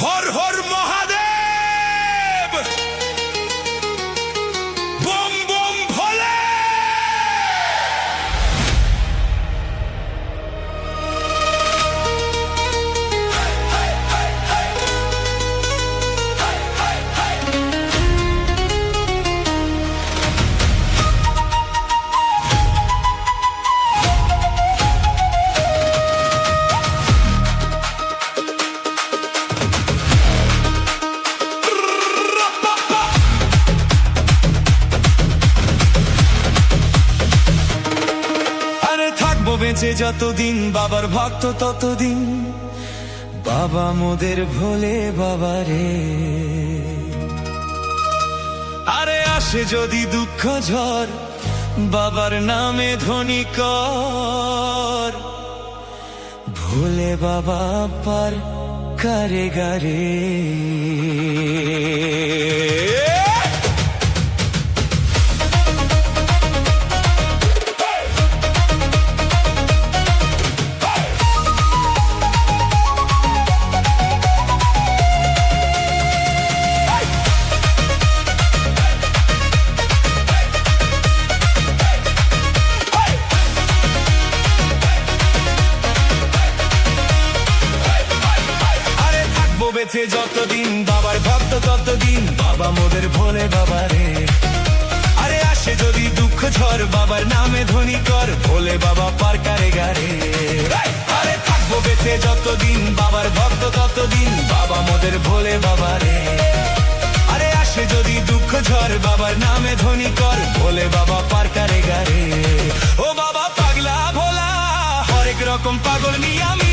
Har Har Mahadev, bomb bomb ভোলে। বেঁচে যতদিন বাবার ভক্ত ততদিন, বাবা মোদের ভোলে বাবা রে। আরে আসে যদি দুঃখ ঝড়, বাবার নামে ধ্বনি কর, ভোলে বাবা পার কারে গারে। বেঁচে যতদিন বাবার ভক্ত ততদিন, বাবা মোদের ভোলে বাবা রে। আরে আসে যদি দুঃখ ঝড়, বাবার নামে ধ্বনি কর, ভোলে বাবা পার কারে গারে। আরে থাকবো বেঁচে যতদিন বাবার ভক্ত ততদিন, বাবা মোদের ভোলে বাবা রে। আরে আসে যদি দুঃখ ঝড়, বাবার নামে ধ্বনি কর, ভোলে বাবা পার কারে গারে। ও বাবা পাগলা ভোলা, হরেক রকম পাগল নিয়ে আমি